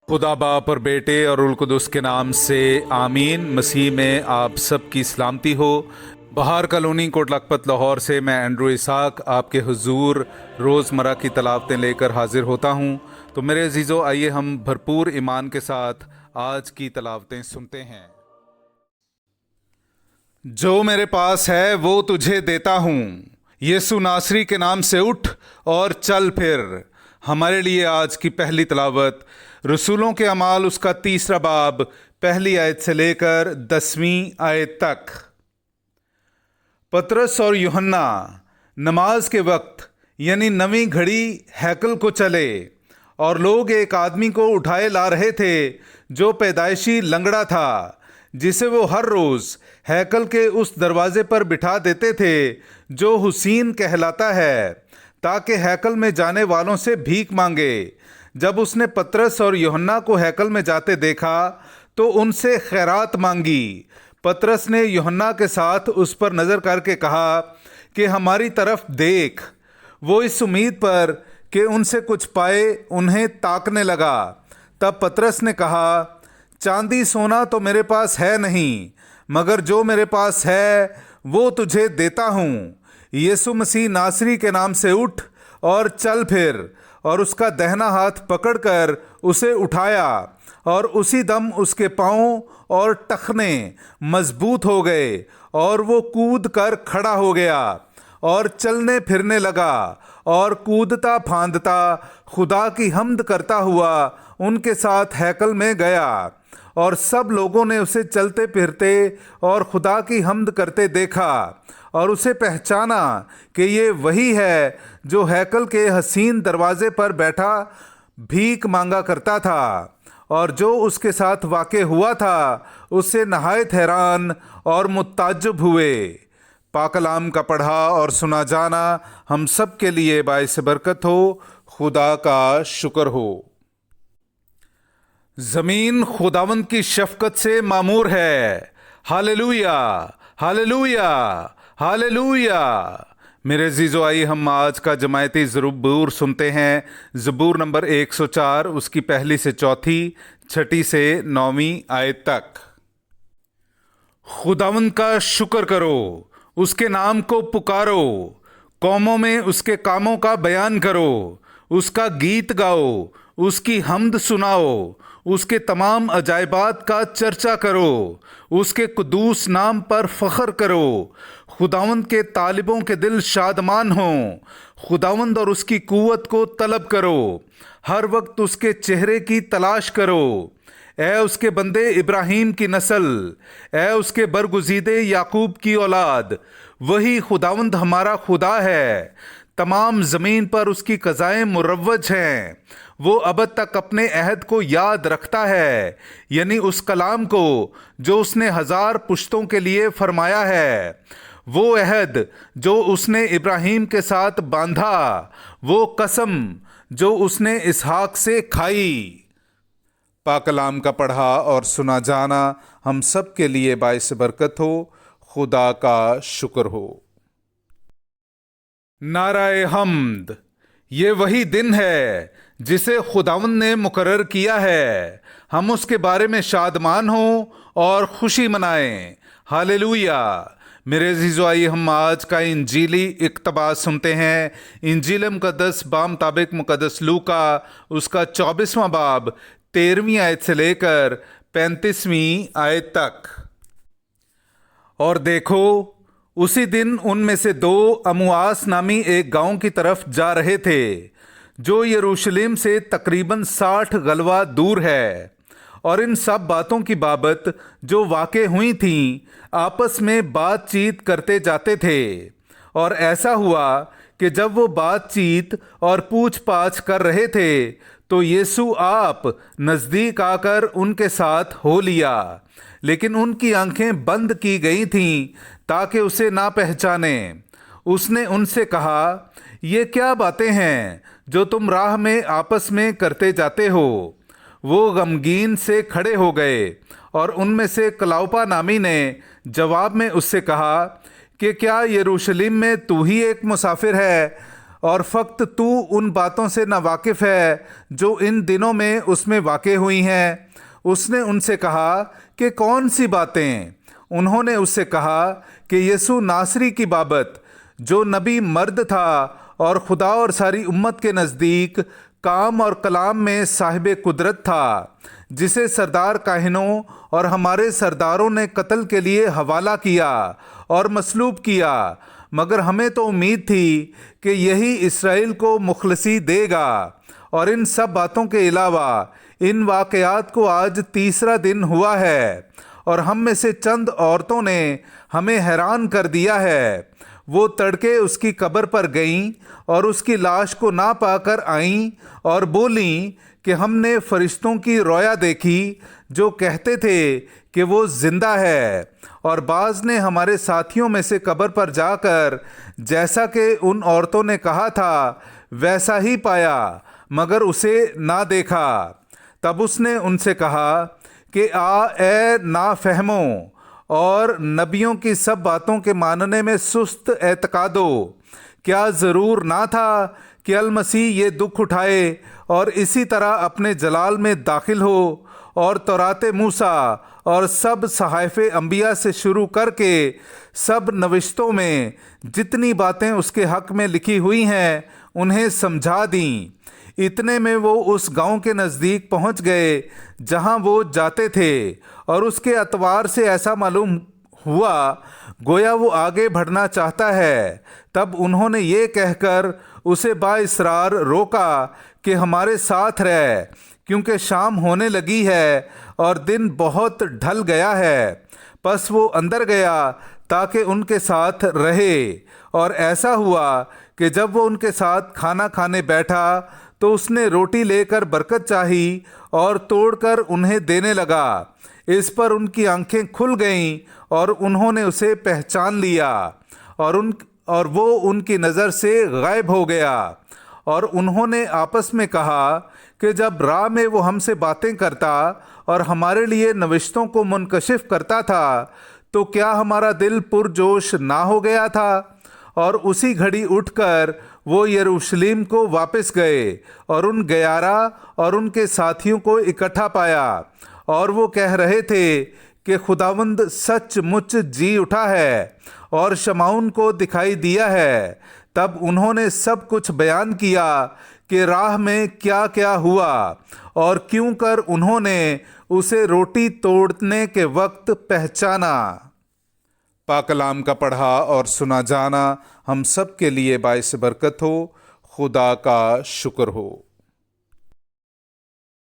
खुदा बाप और बेटे और उल कुदस के नाम से आमीन। मसीह में आप सब की सलामती हो। बहार कॉलोनी कोट लखपत लाहौर से मैं एंड्रू इसाक आपके हुजूर रोज़मर्रा की तलावतें लेकर हाजिर होता हूँ। तो मेरे अजीज़ों, आइए हम भरपूर ईमान के साथ आज की तलावतें सुनते हैं। जो मेरे पास है वो तुझे देता हूँ, यीशु नासरी के नाम से उठ और चल फिर। हमारे लिए आज की पहली तलावत रसूलों के अमाल उसका 3 बाब पहली आयत से लेकर 10वीं आयत तक। पतरस और यूहन्ना नमाज के वक्त यानी नवीं घड़ी हैकल को चले और लोग एक आदमी को उठाए ला रहे थे जो पैदाइशी लंगड़ा था, जिसे वो हर रोज़ हैकल के उस दरवाजे पर बिठा देते थे जो हुसीन कहलाता है, ताकि हैकल में जाने वालों से भीख मांगे। जब उसने पतरस और यूहन्ना को हैकल में जाते देखा तो उनसे खैरात मांगी। पतरस ने यूहन्ना के साथ उस पर नज़र करके कहा कि हमारी तरफ देख। वो इस उम्मीद पर कि उनसे कुछ पाए उन्हें ताकने लगा। तब पतरस ने कहा, चांदी सोना तो मेरे पास है नहीं, मगर जो मेरे पास है वो तुझे देता हूँ। यीशु मसीह नासरी के नाम से उठ और चल फिर। और उसका दाहिना हाथ पकड़कर उसे उठाया और उसी दम उसके पाँव और टखने मजबूत हो गए और वो कूद कर खड़ा हो गया और चलने फिरने लगा और कूदता फांदता खुदा की हम्द करता हुआ उनके साथ हैकल में गया। और सब लोगों ने उसे चलते फिरते और खुदा की हम्द करते देखा और उसे पहचाना कि ये वही है जो हैकल के हसीन दरवाजे पर बैठा भीख मांगा करता था। और जो उसके साथ वाक़े हुआ था उससे नहायत हैरान और मुताज्जुब हुए। पाकलाम का पढ़ा और सुना जाना हम सब के लिए बाइस बरकत हो। खुदा का शुक्र हो। ज़मीन खुदावंद की शफ़क़त से मामूर है। Hallelujah, hallelujah, hallelujah. मेरे अज़ीज़ों, आइए हम आज का जमायती ज़बूर सुनते हैं। ज़बूर नंबर 104 उसकी पहली से चौथी, छठी से 9वीं आयत तक। खुदावंद का शुक्र करो, उसके नाम को पुकारो, कौमों में उसके कामों का बयान करो, उसका गीत गाओ, उसकी हम्द सुनाओ, उसके तमाम अजायबात का चर्चा करो, उसके कुदूस नाम पर फ़ख्र करो। खुदावंद के तालिबों के दिल शादमान हों। खुदावंद और उसकी कुव्वत को तलब करो, हर वक्त उसके चेहरे की तलाश करो। ऐ उसके बंदे इब्राहीम की नस्ल, ऐ उसके बरगुज़ीदे याकूब की औलाद, वही खुदावंद हमारा खुदा है। तमाम ज़मीन पर उसकी क़ज़ाएँ मुरव्वज हैं। वो अबद तक अपने अहद को याद रखता है, यानी उस कलाम को जो उसने 1000 पुश्तों के लिए फरमाया है। वो अहद जो उसने इब्राहीम के साथ बांधा, वो कसम जो उसने इसहाक से खाई। पाकलाम का पढ़ा और सुना जाना हम सब के लिए बाइस बरकत हो। खुदा का शुक्र हो। नाराए हम्द। ये वही दिन है जिसे खुदावंद ने मुकर्रर किया है। हम उसके बारे में शादमान हों और खुशी मनाएं। हालेलुया। मेरे अज़ीज़ों, आइए हम आज का इंजीली इक़्तिबास सुनते हैं। इंजील मुक़द्दस बामुताबिक मुक़द्दस लूका उसका 24वां बाब 13वीं आयत से लेकर 35वीं आयत तक। और देखो, उसी दिन उनमें से 2 अमुआस नामी एक गांव की तरफ जा रहे थे, जो यरूशलेम से तकरीबन 60 गलवा दूर है। और इन सब बातों की बाबत जो वाक़े हुई थीं आपस में बातचीत करते जाते थे। और ऐसा हुआ कि जब वो बातचीत और पूछ-पाछ कर रहे थे तो यीशु आप नज़दीक आकर उनके साथ हो लिया, लेकिन उनकी आंखें बंद की गई थीं ताकि उसे ना पहचाने। उसने उनसे कहा, ये क्या बातें हैं जो तुम राह में आपस में करते जाते हो? वो गमगीन से खड़े हो गए। और उनमें से क्लाउपा नामी ने जवाब में उससे कहा कि क्या यरूशलेम में तू ही एक मुसाफिर है اور فقط تو ان باتوں سے نا واقف ہے جو ان دنوں میں اس میں واقع ہوئی ہیں۔ اس نے ان سے کہا کہ کون سی باتیں؟ انہوں نے اس سے کہا کہ یسوع ناصری کی بابت، جو نبی مرد تھا اور خدا اور ساری امت کے نزدیک کام اور کلام میں صاحب قدرت تھا، جسے سردار کاہنوں اور ہمارے سرداروں نے قتل کے لیے حوالہ کیا اور مصلوب کیا، مگر ہمیں تو امید تھی کہ یہی اسرائیل کو مخلصی دے گا۔ اور ان سب باتوں کے علاوہ ان واقعات کو آج تیسرا دن ہوا ہے، اور ہم میں سے چند عورتوں نے ہمیں حیران کر دیا ہے۔ وہ تڑکے اس کی قبر پر گئیں اور اس کی لاش کو نہ پا کر آئیں اور بولیں کہ ہم نے فرشتوں کی رویا دیکھی جو کہتے تھے کہ وہ زندہ ہے، اور بعض نے ہمارے ساتھیوں میں سے قبر پر جا کر جیسا کہ ان عورتوں نے کہا تھا ویسا ہی پایا، مگر اسے نہ دیکھا۔ تب اس نے ان سے کہا کہ اے نافہمو اور نبیوں کی سب باتوں کے ماننے میں سست اعتقادو، کیا ضرور نہ تھا کہ المسیح یہ دکھ اٹھائے اور اسی طرح اپنے جلال میں داخل ہو، اور تورات موسیٰ اور سب صحائف انبیاء سے شروع کر کے سب نوشتوں میں جتنی باتیں اس کے حق میں لکھی ہوئی ہیں انہیں سمجھا دیں۔ اتنے میں وہ اس گاؤں کے نزدیک پہنچ گئے جہاں وہ جاتے تھے، اور اس کے اطوار سے ایسا معلوم ہوا گویا وہ آگے بڑھنا چاہتا ہے۔ تب انہوں نے یہ کہہ کر اسے بااصرار روکا کہ ہمارے ساتھ رہ، کیونکہ شام ہونے لگی ہے اور دن بہت ڈھل گیا ہے۔ پس وہ اندر گیا تاکہ ان کے ساتھ رہے، اور ایسا ہوا کہ جب وہ ان کے ساتھ کھانا کھانے بیٹھا تو اس نے روٹی لے کر برکت چاہی اور توڑ کر انہیں دینے لگا۔ اس پر ان کی آنکھیں کھل گئیں اور انہوں نے اسے پہچان لیا، اور وہ ان کی نظر سے غائب ہو گیا۔ اور انہوں نے آپس میں کہا کہ جب راہ میں وہ ہم سے باتیں کرتا اور ہمارے لیے نوشتوں کو منکشف کرتا تھا تو کیا ہمارا دل پرجوش نہ ہو گیا تھا؟ اور اسی گھڑی اٹھ کر وہ یروشلم کو واپس گئے اور ان 11 اور ان کے ساتھیوں کو اکٹھا پایا، اور وہ کہہ رہے تھے کہ خداوند سچ مچ جی اٹھا ہے اور شمعون کو دکھائی دیا ہے۔ تب انہوں نے سب کچھ بیان کیا کہ راہ میں کیا کیا ہوا، اور کیوں کر انہوں نے اسے روٹی توڑنے کے وقت پہچانا۔ پاک کلام کا پڑھا اور سنا جانا ہم سب کے لیے باعث برکت ہو۔ خدا کا شکر ہو۔